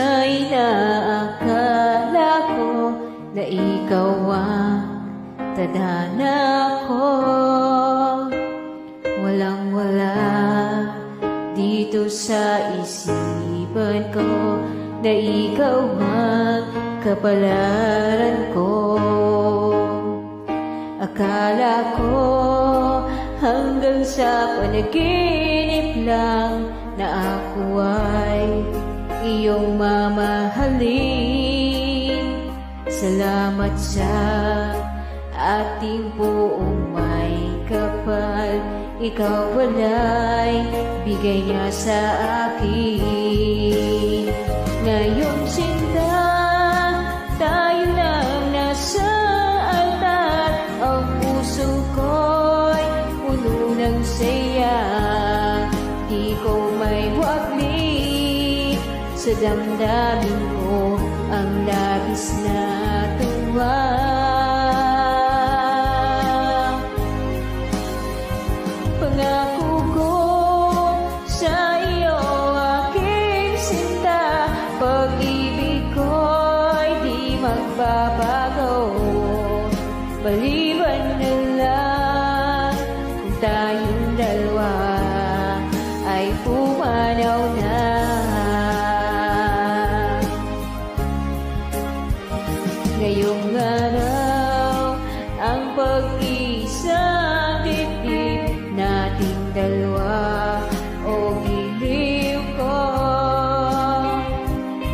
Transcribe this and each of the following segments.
Minsan'y naakala ko na ikaw ang tadhana ko. Walang-wala dito sa isipan ko na ikaw ang kapalaran ko. Akala ko hanggang sa panaginip lang na ako ay iyong mamahalin. Salamat sa ating buong may kapal, ikaw wala'y bigay niya sa akin. Ngayong sinta, tayo lang nasa altar, ang puso ko'y puno ng saya. Di ko may wagli sa damdamin ko ang labis na tuwa. Pangako ko sa iyo aking sinta, pag-ibig ko'y di magbabago. Maliban na lang kung tayong dalawa ay pumanaw na. Ngayong araw ang pag-isang dibdib nating dalawa o giliw ko.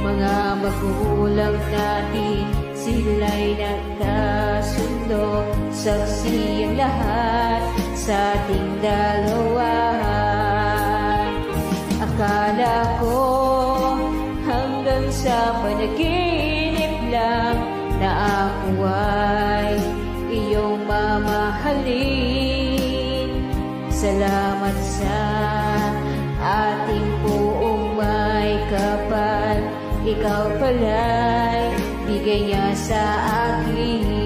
Mga magulang natin sila'y nagkasundo, saksi ang lahat sa ating dalawa. Akala ko hanggang sa panaginip lang na ako ay iyong mamahalin. Salamat sa ating buong may kapal, ikaw pala'y bigay niya sa akin.